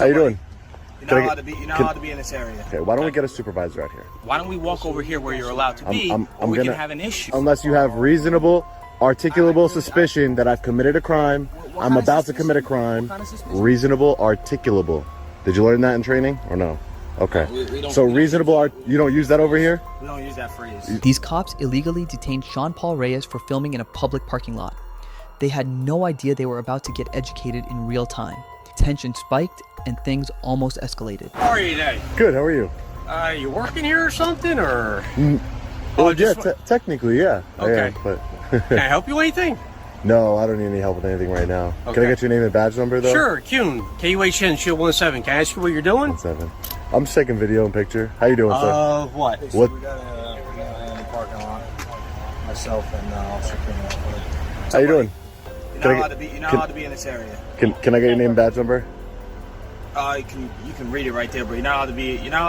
How you doing? You're not allowed to be in this area. Okay, why don't we get a supervisor out here? Why don't we walk over here where you're allowed to be, or we can have an issue? Unless you have reasonable, articulable suspicion that I've committed a crime, I'm about to commit a crime. Reasonable, articulable. Did you learn that in training or no? Okay. So reasonable, you don't use that over here? We don't use that phrase. These cops illegally detained Sean Paul Reyes for filming in a public parking lot. They had no idea they were about to get educated in real time. Tension spiked and things almost escalated. How are you today? Good, how are you? You working here or something, or? Well, yeah, technically, yeah. Okay. I am, but Can I help you with anything? No, I don't need any help with anything right now. Okay. Can I get your name and badge number, though? Sure, Kuhn, KUHN, Shield 17. Can I ask you what you're doing? 17. I'm just taking video and picture. How you doing, sir? What? What? We got in the parking lot. Myself and Officer King. How you doing? You're not allowed to be in this area. Can I get your name and badge number? You can read it right there, but you're not allowed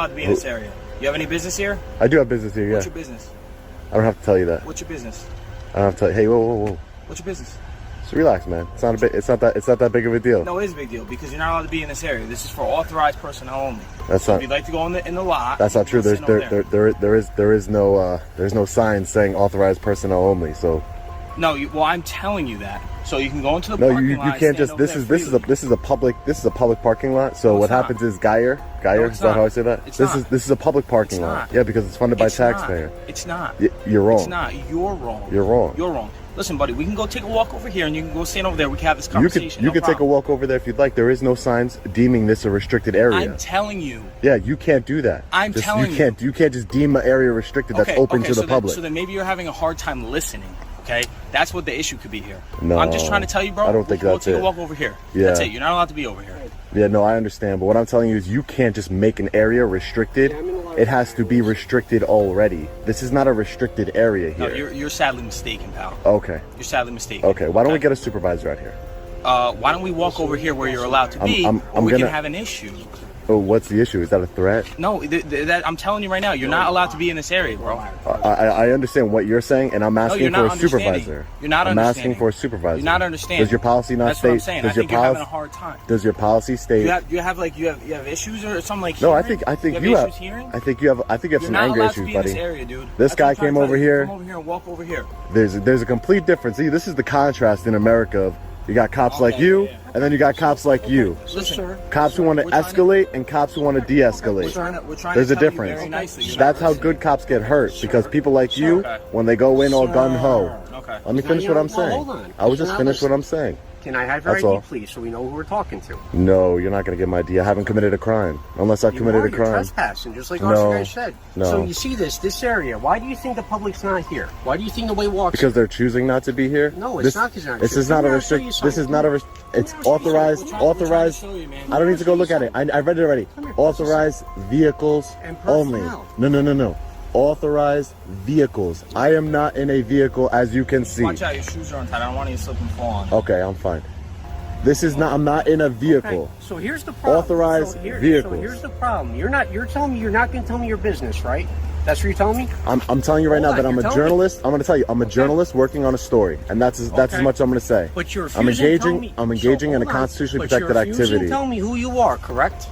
to be in this area. You have any business here? I do have business here, yeah. What's your business? I don't have to tell you that. What's your business? I don't have to tell you. Hey, whoa. What's your business? Just relax, man. It's not that big of a deal. No, it is a big deal because you're not allowed to be in this area. This is for authorized personnel only. That's So not. if you'd like to go in the lot. That's not true. there's no sign saying authorized personnel only. So. No, well, I'm telling you that. So you can go into the No, parking you lot. can't just. This is a public parking lot. So No, what it's not. happens is Geyer. it's Is that not. how I say that? It's this not. is a public parking It's lot. not. Yeah, because it's funded by It's not. taxpayer. It's not. You're wrong. It's not. You're wrong. You're wrong. You're wrong. Listen, buddy, we can go take a walk over here, and you can go stand over there. We can have this You conversation. could take a walk over there if you'd like. There is no signs deeming this a restricted area. I'm telling you. Yeah, you can't do that. You can't just deem an area restricted that's open to the public. So then maybe you're having a hard time listening. Okay, that's what the issue could be here. No, I'm just trying to tell you, bro. I don't think that's Go take it. a walk over here. Yeah. That's it. You're not allowed to be over here. Yeah, no, I understand. But what I'm telling you is you can't just make an area restricted. It has to be restricted already. This is not a restricted area here. No, you're sadly mistaken, pal. Okay. You're sadly mistaken. Okay, why don't we get a supervisor out here? Why don't we walk over here where you're allowed to be, or we can have an issue. Oh, what's the issue? Is that a threat? No, I'm telling you right now, you're not allowed to be in this area, bro. I understand what you're saying, and I'm asking for a supervisor. You're not I'm understanding. asking for a supervisor. You're not understanding. Does your policy not That's state? what I'm saying. I think you're having a hard time. Does your policy state? You have issues or something like? No, hearing? I think you you have. issues hearing? I think you have You're some not anger allowed issues, to be buddy. in this area, dude. This guy came over here. Come over here and walk over here. There's a complete difference. See, this is the contrast in America of you got cops like you, and then you got cops like you. Listen, Cops who want to escalate and cops who want to de-escalate. we're trying There's to a tell you difference. very nicely. You're That's not how listening. good cops get hurt, because people like you, when they go in all gun-ho. Okay. Let me finish what I'm saying. Hold on. I was just finished what I'm saying. Can I have your That's ID, all. please, so we know who we're talking to? No, you're not going to get my ID. I haven't committed a crime. Unless I've committed a You're crime. trespassing, just like No, Officer Guy said. no. So you see this area. Why do you think the public's not here? Why do you think nobody walks? Because they're choosing not to be here? No, it's not because they're not This is choosing. not a Let me show you restrict. This is not a it's authorized. We're trying to show you, man. I don't need to go look at it. I read it already. Authorized vehicles And only. personnel. No. Authorized vehicles. I am not in a vehicle, as you can see. Watch out, your shoes are untied. I don't want you to slip and fall on. Okay, I'm fine. This is not. I'm not in a vehicle. Okay, so here's the problem. Authorized vehicles. So here's the problem. You're telling me you're not going to tell me your business, right? That's what you're telling me? I'm telling you right now Hold that on, I'm you're a telling me? journalist. I'm going to tell you, I'm a journalist working on a story, and that's as Okay. much I'm going to say. But you're I'm refusing to tell engaging. me. I'm engaging So, in a hold on. constitutionally But you're protected refusing activity. to tell me who you are, correct?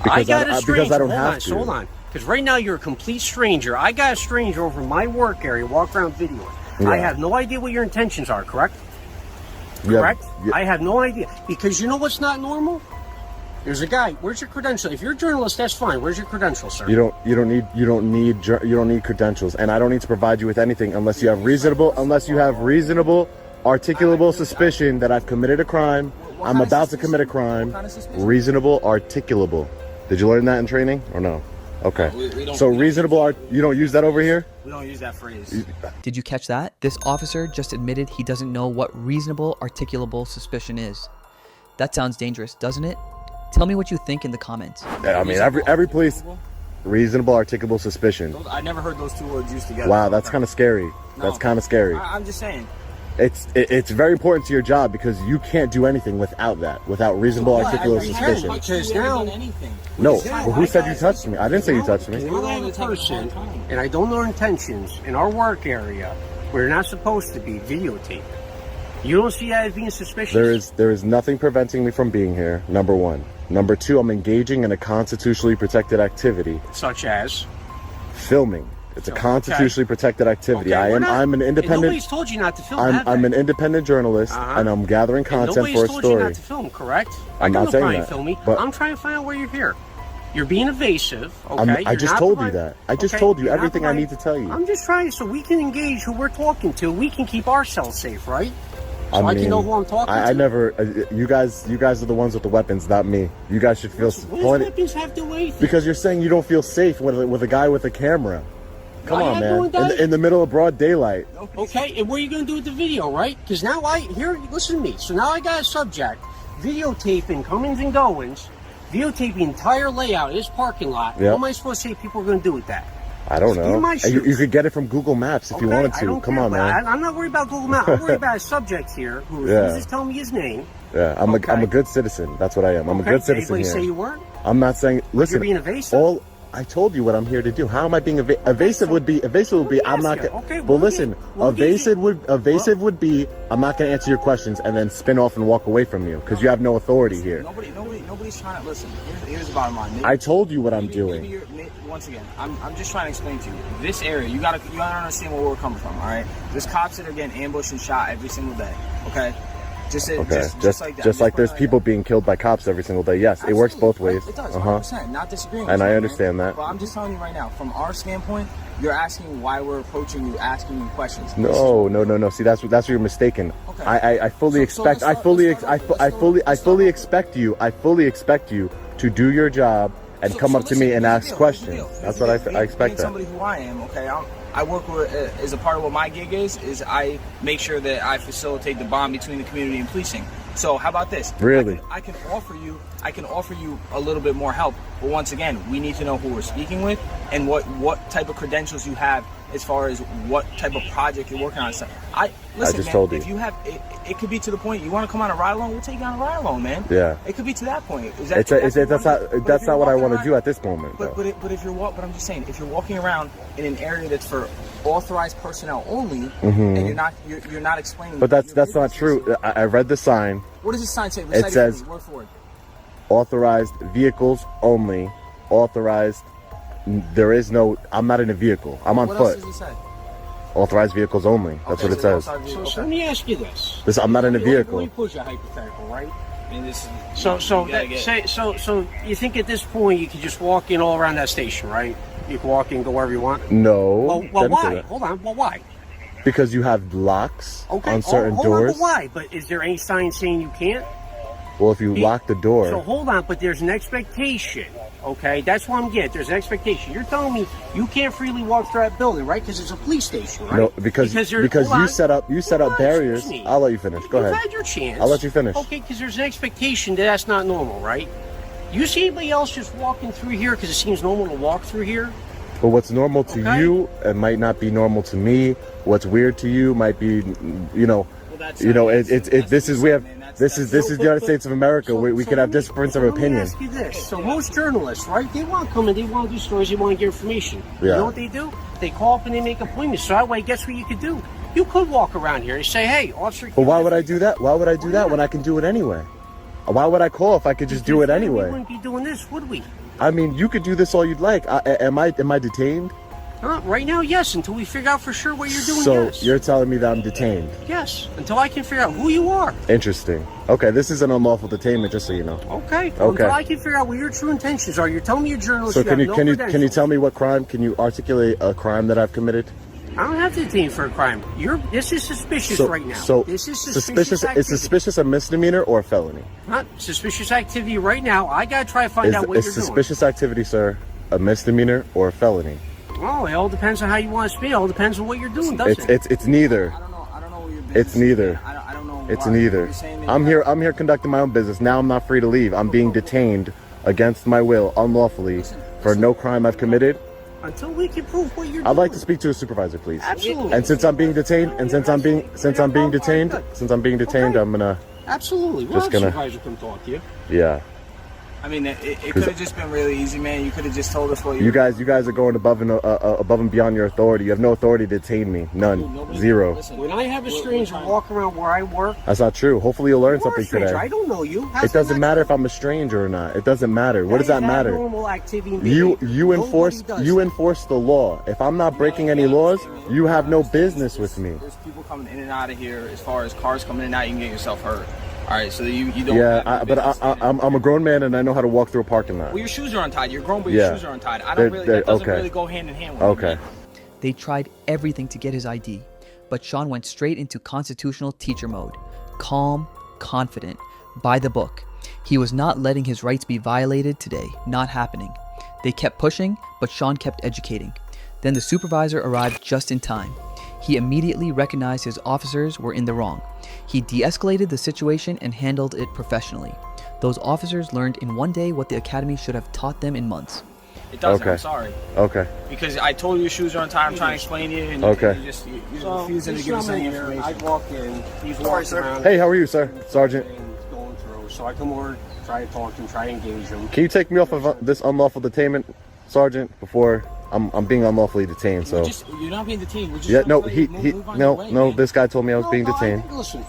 Because I got I- a because stranger. I don't hold have on, to. Hold on. Because right now you're a complete stranger. I got a stranger over in my work area, walk around videoing. Yeah. I have no idea what your intentions are, correct? Yeah, Correct? yeah. I have no idea. Because you know what's not normal? There's a guy. Where's your credential? If you're a journalist, that's fine. Where's your credential, sir? You don't need credentials, and I don't need to provide you with anything unless you have reasonable, articulable suspicion that I've committed a crime. I'm about to commit a crime. Reasonable, articulable. Did you learn that in training or no? Okay. So reasonable, you don't use that over here? We don't use that phrase. Did you catch that? This officer just admitted he doesn't know what reasonable articulable suspicion is. That sounds dangerous, doesn't it? Tell me what you think in the comments. I mean, every police, reasonable, articulable suspicion. I never heard those two words used together. Wow, that's kind of scary. That's kind of scary. I'm just saying. It's very important to your job because you can't do anything without that, without reasonable, articulable suspicion. Because now, No, well, who said you touched me? I didn't say you touched me. when I have a person, and I don't know her intentions, in our work area, we're not supposed to be videotaped. You don't see that as being suspicious? There is nothing preventing me from being here, number one. Number 2, I'm engaging in a constitutionally protected activity. Such as? Filming. It's a constitutionally protected activity. Okay, I'm an independent. Nobody's told you not to film. I'm an independent journalist, and I'm gathering content for a Nobody's told you story. not to film, correct? I'm not saying that. Film me, but I'm trying to find out where you're here. You're being evasive. Okay. I just told you that. I just told you everything I need to tell you. I'm just trying so we can engage who we're talking to. We can keep ourselves safe, right? So I can know who I'm talking to. I never. You guys are the ones with the weapons, not me. You guys should feel. What does weapons have to do with anything? Because you're saying you don't feel safe with a guy with a camera. Come on, man. In the middle of broad daylight. Okay, and what are you going to do with the video, right? Because now listen to me. So now I got a subject, videotaping comings and goings, videotaping the entire layout of this parking lot. Yep. What am I supposed to say people are going to do with that? I don't know. You could get it from Google Maps if you wanted to. Come on, man. I'm not worried about Google Maps. I'm worried about a subject here who refuses to tell me his name. Yeah, I'm a good citizen. That's what I am. I'm a good citizen here. Say you weren't? I'm not saying. Listen, you're being evasive. I told you what I'm here to do. How am I being evasive? Would be I'm not gonna. Okay, but listen, evasive would be I'm not gonna answer your questions and then spin off and walk away from you because you have no authority here. Nobody's trying to listen. Here's the bottom line. I told you what I'm doing. Once again, I'm just trying to explain to you. This area, you gotta understand where we're coming from. All right, there's cops that are getting ambushed and shot every single day. Okay. Just like that. Just like there's people being killed by cops every single day. Yes, absolutely. It works both ways. It does, 100%. Not disagreeing. And I understand that. But I'm just telling you right now, from our standpoint, you're asking why we're approaching you, asking you questions. No. See, that's where you're mistaken. Okay. I fully expect you to do your job and come up to me and ask questions. That's what I expect. Somebody who I am, okay. I work with, as a part of what my gig is I make sure that I facilitate the bond between the community and policing. So how about this? Really? I can offer you a little bit more help. But once again, we need to know who we're speaking with and what type of credentials you have as far as what type of project you're working on. So I just told you. If you have, it could be to the point you want to come on a ride along, we'll take you on a ride along, man. Yeah. It could be to that point. That's not what I want to do at this moment. But I'm just saying, if you're walking around in an area that's for authorized personnel only, and you're not explaining. But that's not true. I read the sign. What does the sign say? It says word for word. Authorized vehicles only. Authorized. There is no. I'm not in a vehicle. I'm on foot. What else does it say? Authorized vehicles only. That's what it says. So let me ask you this. I'm not in a vehicle. Let me put you a hypothetical, right? So So you think at this point you can just walk in all around that station, right? You can walk in, go wherever you want? No. Well, why? Hold on. Well, why? Because you have locks on certain doors. Hold on, but why? But is there any sign saying you can't? Well, if you lock the door. So hold on, but there's an expectation, okay? That's what I'm getting. There's an expectation. You're telling me you can't freely walk through that building, right? Because it's a police station, right? No, because you set up barriers. I'll let you finish. Go ahead. You've had your chance. I'll let you finish. Okay, because there's an expectation that's not normal, right? You see anybody else just walking through here because it seems normal to walk through here? But what's normal to you, it might not be normal to me. What's weird to you might be, this is the United States of America. We could have difference of opinion. Let me ask you this. So most journalists, right, they want to come and they want to do stories, they want to get information. Yeah. You know what they do? They call up and they make appointments. So that way, guess what you could do? You could walk around here and say, hey, officer. But why would I do that? Why would I do that when I can do it anyway? Why would I call if I could just do it anyway? We wouldn't be doing this, would we? I mean, you could do this all you'd like. Am I detained? Right now, yes. Until we figure out for sure what you're doing, so yes. You're telling me that I'm detained? Yes. Until I can figure out who you are. Interesting. Okay, this is an unlawful detainment, just so you know. Okay. Until I can figure out what your true intentions are. You're telling me you're a journalist. So can you tell me what crime? Can you articulate a crime that I've committed? I don't have to detain you for a crime. This is suspicious right now. So this is suspicious. Is suspicious a misdemeanor or a felony? Not suspicious activity right now. I gotta try to find out what you're doing. Is suspicious activity, sir, a misdemeanor or a felony? Well, it all depends on how you want to speak. It all depends on what you're doing, doesn't it? It's neither. I don't know what your business It's neither. I don't know. It's neither. I'm here conducting my own business. Now I'm not free to leave. I'm being detained against my will, unlawfully, for no crime I've committed. Until we can prove what you're doing. I'd like to speak to a supervisor, please. Absolutely. And since I'm being detained, I'm gonna. Absolutely. Just gonna. Supervisor come talk to you. Yeah. I mean, it could have just been really easy, man. You could have just told us what you guys are going above and beyond your authority. You have no authority to detain me. None. Zero. Listen, When I have a stranger walk around where I work, That's not true. Hopefully you'll learn you are a something stranger. today. I don't know you. It doesn't matter if I'm a stranger or not. It doesn't matter. What does that matter? Normal activity and You behavior. enforce Nobody does that. enforce the law. If I'm not breaking any laws, you have no business with me. There's people coming in and out of here. As far as cars coming in and out, you can get yourself hurt. All right, so you don't. Yeah, but I'm a grown man and I know how to walk through a parking lot. Well, your shoes are untied. You're grown, but your Yeah. shoes are untied. I They're- don't really. they're- That doesn't okay. really go hand in hand with Okay. me. They tried everything to get his ID, but Sean went straight into constitutional teacher mode. Calm, confident, by the book. He was not letting his rights be violated today, not happening. They kept pushing, but Sean kept educating. Then the supervisor arrived just in time. He immediately recognized his officers were in the wrong. He de-escalated the situation and handled it professionally. Those officers learned in one day what the academy should have taught them in months. It doesn't. Okay. I'm sorry. Okay. Because I told you your shoes are untied. I'm trying to explain to you, and Okay. you're refusing to give us any information. I walk in, he's walking around. Hey, how are you, sir? Sergeant. Going through. So I come over, try to talk to him, try to engage him. Can you take me off of this unlawful detainment, Sergeant, before I'm being unlawfully detained? So You're not being detained. We're just yeah, trying no, to he move on your way, no. man. This guy told me I was being detained. Listen,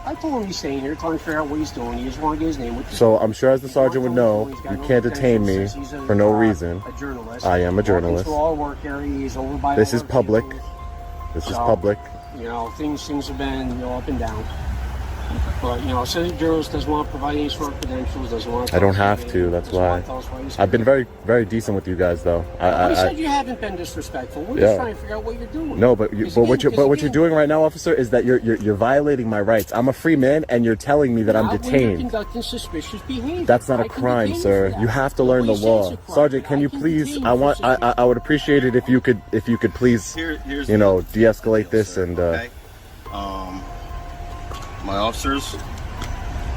I told him he's staying here, trying to figure out what he's doing. He just want to get his name with you. So I'm sure as the sergeant would know, you can't detain me for no reason. A journalist. I am a journalist. Walking through our work area, he's over by This all is our public. vehicles. This is So, public. You know, things have been, up and down. But, civic journalist doesn't want to provide any sort of credentials, doesn't want to I don't tell us have anything, to. That's doesn't why. want to tell us why he's I've been here. very decent with you guys, though. We said you haven't been disrespectful. We're Yeah. just trying to figure out what you're doing. No, but Because what you're again, doing right now, officer, is that you're violating my rights. I'm a free man, and you're telling me that I'm not when detained. You're conducting suspicious behavior. That's not I a can crime, detain sir. for that. You have to learn the Nobody law, says it's a crime. Sergeant. Can I you can please? detain I you for want. suspicious I would appreciate it if you could please, Here's de-escalate this sir, and. okay? My officers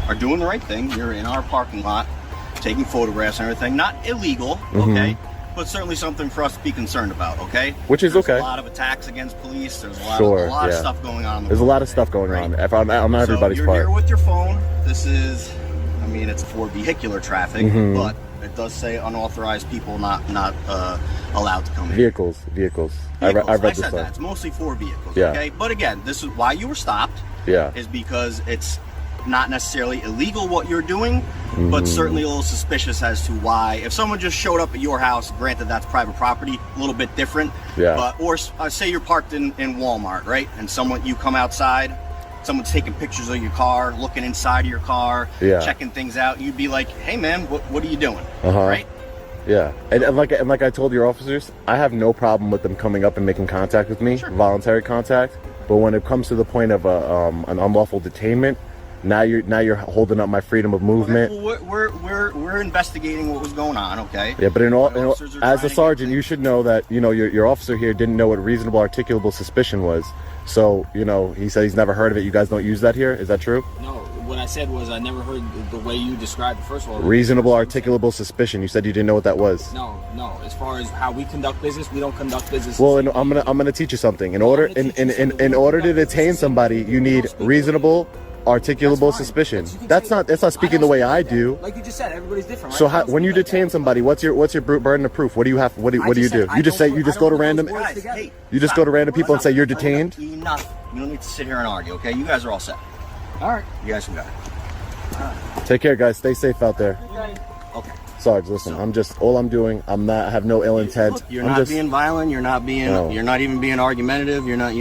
are doing the right thing. You're in our parking lot, taking photographs and everything. Not illegal, okay? But certainly something for us to be concerned about, okay? Which is There's okay. a lot of attacks against police. There's a lot, Sure, of, yeah. stuff going on. There's a lot of stuff going on. If on everybody's so you're part. here with your phone. This is, it's for vehicular traffic, Mm-hmm. but it does say unauthorized people not allowed to come in. Vehicles. I Vehicles. read I this said that. stuff. It's mostly for vehicles, Yeah. okay? But again, this is why you were stopped. Yeah. Is because it's not necessarily illegal what you're doing, but certainly a little suspicious as to why. If someone just showed up at your house, granted that's private property, a little bit different. Yeah. But or say you're parked in Walmart, right? And you come outside, someone's taking pictures of your car, looking inside of your car, Yeah. checking things out. You'd be like, "Hey man, what are you doing?" Uh-huh. Right? Yeah, and like I told your officers, I have no problem with them coming up and making contact with me, voluntary contact. But when it comes to the point of an unlawful detainment, now you're holding up my freedom of movement. Okay, well, we're investigating what was going on, okay? Yeah, but My officers are trying as to a get sergeant, things- you should know that your officer here didn't know what reasonable articulable suspicion was. So he said he's never heard of it. You guys don't use that here. Is that true? No, what I said was I never heard the way you described it. First of all, Reasonable articulable suspicion. You said you didn't know what that was. No. As far as how we conduct business, we don't conduct business. Well, I'm gonna teach you something. In order to detain somebody, you need reasonable articulable suspicion. That's not speaking the way I do. Like you just said, everybody's different. Right? So I don't when you speak like detain that. somebody, what's your burden of proof? What do you have? What do you do? You just go to random. Guys, hey, You just go to random people and say you're detained. Enough. You don't need to sit here and argue, okay? You guys are all set. All right. You guys can go. Take care, guys. Stay safe out there. Okay. Sarge, listen. All I'm doing. I have no ill intent. You're I'm not just, being violent. You're not being. No. You're not even being argumentative. You're not.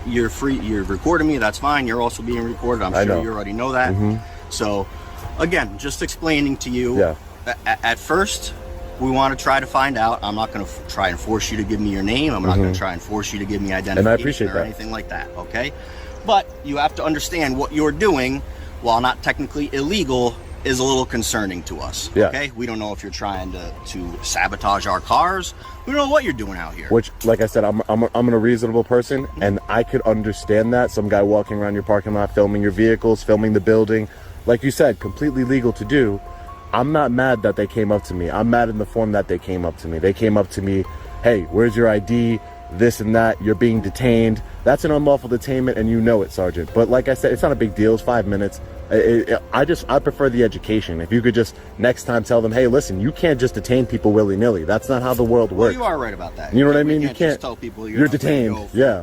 You're free. You're recording me. That's fine. You're also being recorded. I'm I sure know. you already know that. So, again, just explaining to you. Yeah. At first, we want to try to find out. I'm not going to try and force you to give me your name. I'm not going to try and force you to give me identification appreciate or that. anything like that. Okay. But you have to understand what you're doing, while not technically illegal, is a little concerning to us. Yeah. Okay. We don't know if you're trying to sabotage our cars. We don't know what you're doing out here. Which, like I said, I'm a reasonable person, and I could understand that. Some guy walking around your parking lot, filming your vehicles, filming the building, like you said, completely legal to do. I'm not mad that they came up to me. I'm mad in the form that they came up to me. They came up to me, hey, where's your ID? this and that, you're being detained. That's an unlawful detainment, and you know it, Sergeant. But like I said, it's not a big deal. It's 5 minutes. I prefer the education. If you could just next time tell them, hey, listen, you can't just detain people willy-nilly. That's not how the world works. Well, you are right about that. You know what I mean? You can't can't just tell people you're detained.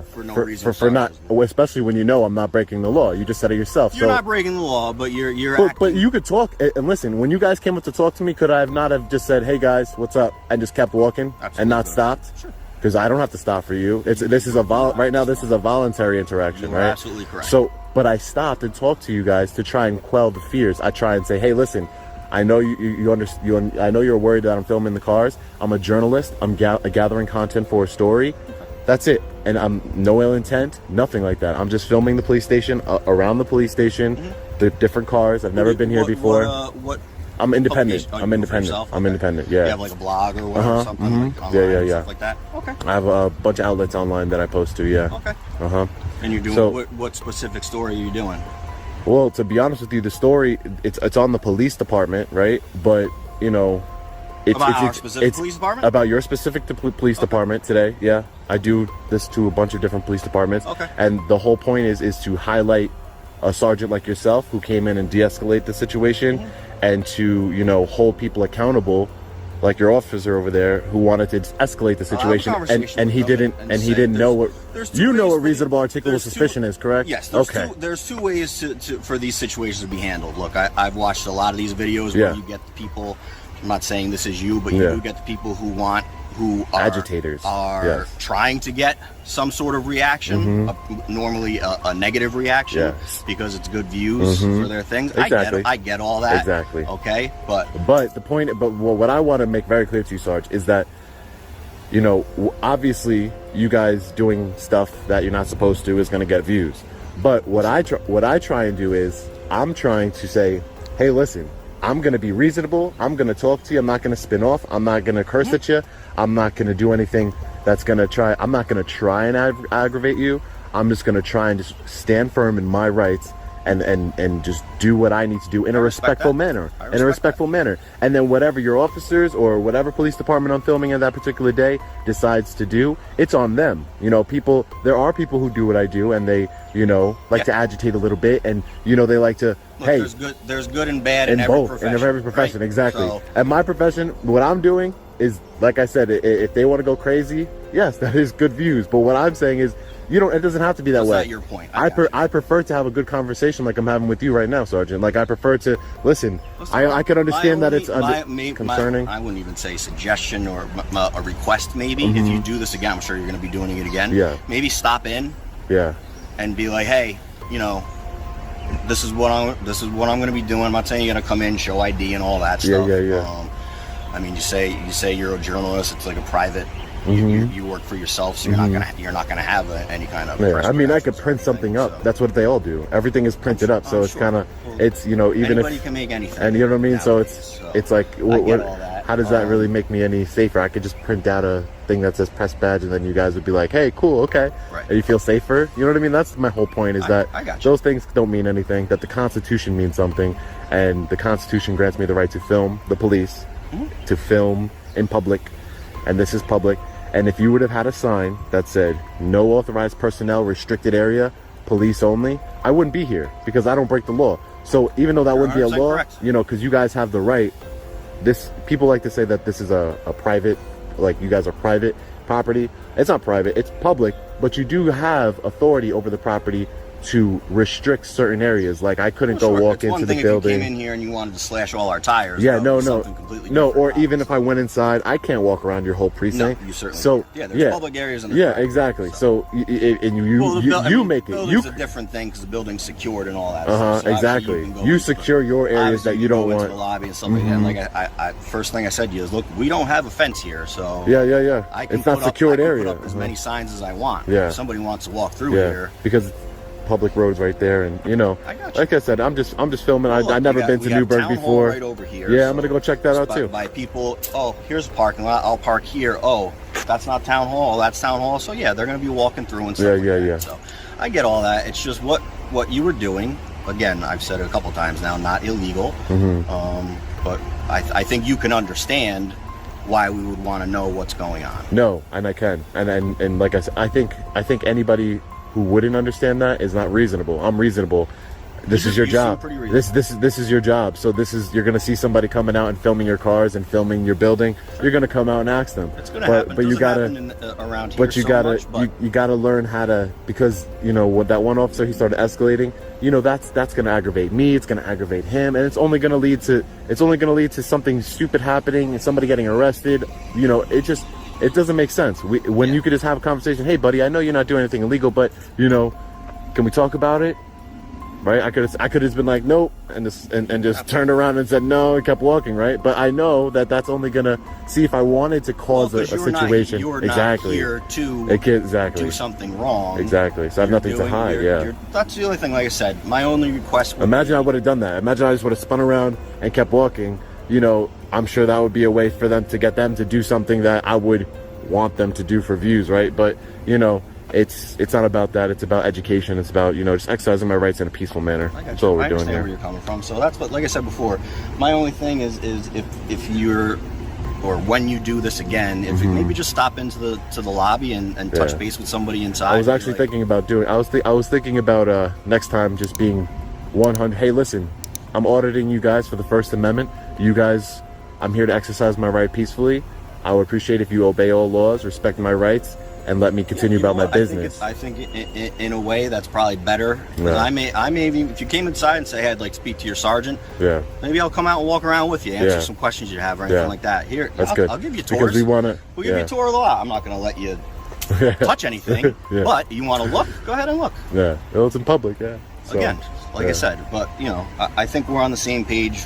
For no reason. For not, especially when you know I'm not breaking the law. You just said it yourself. You're not breaking the law, but you're but you could talk and listen. When you guys came up to talk to me, could I have not have just said, hey guys, what's up, and just kept walking and not stopped? Sure. Because I don't have to stop for you. This is a voluntary interaction, You're right? absolutely correct. So, but I stopped and talked to you guys to try and quell the fears. I try and say, hey, listen, I know I know you're worried that I'm filming the cars. I'm a journalist. I'm gathering content for a story. That's it. And I'm no ill intent, nothing like that. I'm just filming the police station, around the police station, the different cars. I've never been here before. What I'm independent. Oh, I'm independent. I'm independent. Yeah. You have like a blog or whatever, something like online, yeah. stuff like that. Okay. I have a bunch of outlets online that I post to. Yeah. Okay. And you're doing what specific story are you doing? Well, to be honest with you, the story it's on the police department, right? But you know, About our specific police department? About your specific police department today. Yeah, I do this to a bunch of different police departments. Okay. And the whole point is to highlight a sergeant like yourself who came in and de-escalate the situation, and to, you know, hold people accountable, like your officer over there who wanted to escalate the situation, and he didn't know what reasonable articulable suspicion is, correct? Yes. There's two ways for these situations to be handled. Look, I've watched a lot of these videos where you get the people. I'm not saying this is you, but you do get the people who are agitators, trying to get some sort of reaction, normally a negative reaction, because it's good views for their things. Exactly. I get all that. Exactly. Okay, but the point, what I want to make very clear to you, Sarge, is that, you know, obviously you guys doing stuff that you're not supposed to is going to get views. But what I try and do is I'm trying to say, hey, listen, I'm going to be reasonable. I'm going to talk to you. I'm not going to spin off. I'm not going to curse at you. I'm not going to do anything that's going to try. I'm not going to try and aggravate you. I'm just going to try and just stand firm in my rights and just do what I need to do in a respectful manner. In a respectful manner. And then whatever your officers or whatever police department I'm filming at that particular day decides to do, it's on them. You know, there are people who do what I do, and they, you know, like to agitate a little bit, and, you know, they like to, look, there's good and bad in every profession. In every profession, right? Exactly. So, and my profession, what I'm doing is, like I said, if they want to go crazy, yes, that is good views. But what I'm saying is, it doesn't have to be that way. That's not your point. I prefer to have a good conversation like I'm having with you right now, Sergeant. Like, I prefer to listen. I can understand that it's concerning. I wouldn't even say suggestion or a request. Maybe if you do this again, I'm sure you're going to be doing it again. Yeah. Maybe stop in. Yeah. And be like, hey, you know, this is what I'm going to be doing. I'm not saying you're going to come in, show ID, and all that stuff. Yeah. I mean, you say you're a journalist. It's like a private. You work for yourself, so you're not gonna have any kind of. Yeah, I mean, I could print something up. So. That's what they all do. Everything is printed up, so it's kind of, it's, you know, even anybody can make anything. And you know what I mean. So it's like, how does that really make me any safer? I could just print out a thing that says press badge, and then you guys would be like, hey, cool, okay, and you feel safer. You know what I mean? That's my whole point. Is that those things don't mean anything. That the Constitution means something, and the Constitution grants me the right to film the police, to film in public, and this is public. And if you would have had a sign that said, no authorized personnel, restricted area, police only, I wouldn't be here, because I don't break the law. So even though that wouldn't be a law, correct. You know, because you guys have the right, people like to say that this is a private, like you guys are private property. It's not private, it's public, but you do have authority over the property to restrict certain areas. Like, I couldn't go walk into the building. If you came in here and you wanted to slash all our tires. Yeah, no. Or even if I went inside, I can't walk around your whole precinct. No, you certainly can't. There's public areas in the park. Exactly. So you make it. It's a different thing because the building's secured and all that. So exactly. You secure your areas that you don't want. Into the lobby and stuff like that. And like I first thing I said to you is, look, we don't have a fence here, so yeah. It's not secured area. I can put up as many signs as I want. Yeah. If somebody wants to walk through here, because public roads right there, and you know, like I said, I'm just filming. I've never been to Newburgh before. Right over here, yeah, I'm gonna go check that out too. By people, here's a parking lot. I'll park here. That's not town hall. That's town hall. So yeah, they're gonna be walking through and stuff. Yeah. So I get all that. It's just what you were doing. Again, I've said it a couple times now. Not illegal. But I think you can understand why we would want to know what's going on. No, and I can, and like I said, I think anybody who wouldn't understand that is not reasonable. I'm reasonable. This is your job. This is your job. So you're gonna see somebody coming out and filming your cars and filming your building. You're gonna come out and ask them. It's gonna happen. But you gotta around here. But you gotta you gotta learn how to, because you know with that one officer, he started escalating. You know that's gonna aggravate me. It's gonna aggravate him, and it's only gonna lead to something stupid happening and somebody getting arrested. You know, it doesn't make sense. When you could just have a conversation. Hey, buddy, I know you're not doing anything illegal, but you know, can we talk about it? Right, I could have just been like nope, and just turned around and said no and kept walking, right? But I know that's only gonna see if I wanted to cause a situation. You're exactly. Not here to do something wrong. Exactly. So I have nothing to hide. That's the only thing. Like I said, my only request. Imagine I would have done that. Imagine I just would have spun around and kept walking. You know, I'm sure that would be a way for them to get them to do something that I would want them to do for views, right? But you know. It's not about that. It's about education. It's about, you know, just exercising my rights in a peaceful manner. That's all we're doing here. Where you're coming from. So that's what, like I said before, my only thing is if you're, or when you do this again, if you maybe just stop into the lobby and touch base with somebody inside. I was actually thinking about doing. I was thinking about next time just being 100. Hey, listen, I'm auditing you guys for the First Amendment. You guys, I'm here to exercise my right peacefully. I would appreciate if you obey all laws, respect my rights, and let me continue about my business. I think in a way that's probably better. I may even, if you came inside and say, hey, I'd like to speak to your sergeant. Yeah. Maybe I'll come out and walk around with you, answer some questions you have or anything like that. Here, I'll give you tours. Because we'll give you a tour of the lot. I'm not going to let you touch anything, but you want to look, go ahead and look. Yeah. Well, it's in public. Yeah. So, again, like I said, but you know, I think we're on the same page.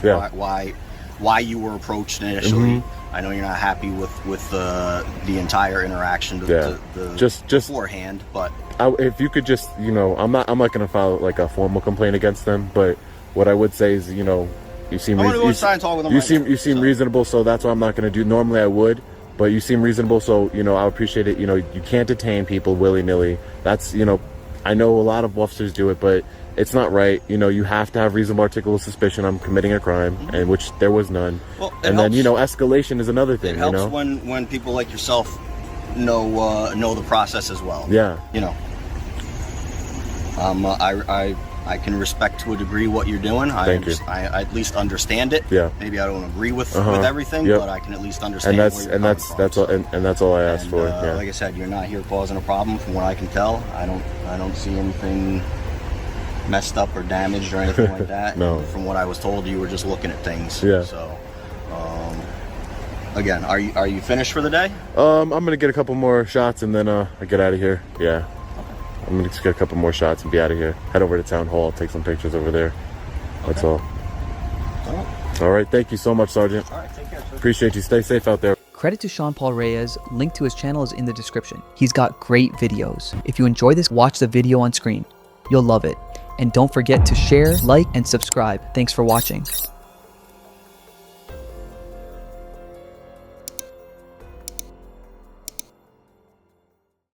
Why you were approached initially. I know you're not happy with the entire interaction just beforehand, but if you could just, you know, I'm not gonna file like a formal complaint against them, but what I would say is, you know, you seem reasonable, so that's what I'm not gonna do. Normally I would, but you seem reasonable, so you know I appreciate it. You know, you can't detain people willy-nilly. That's, you know, I know a lot of officers do it, but it's not right. You know, you have to have reasonable articulable suspicion I'm committing a crime, and which there was none. Well, and then, you know, escalation is another thing. It helps when people like yourself know the process as well. Yeah. You know, I can respect to a degree what you're doing. I at least understand it. Yeah. Maybe I don't agree with everything, but I can at least understand. And that's all I asked for. Like I said, you're not here causing a problem, from what I can tell. I don't see anything messed up or damaged or anything like that. No. And from what I was told, you were just looking at things. Yeah. So, again, are you finished for the day? I'm gonna get a couple more shots and then I get out of here. Yeah. I'm gonna just get a couple more shots and be out of here. Head over to town hall, take some pictures over there. That's all. All right. Thank you so much, Sergeant. All right. Take care, sir. Appreciate you. Stay safe out there. Credit to Sean Paul Reyes. Link to his channel is in the description. He's got great videos. If you enjoy this, watch the video on screen. You'll love it. And don't forget to share, like, and subscribe. Thanks for watching.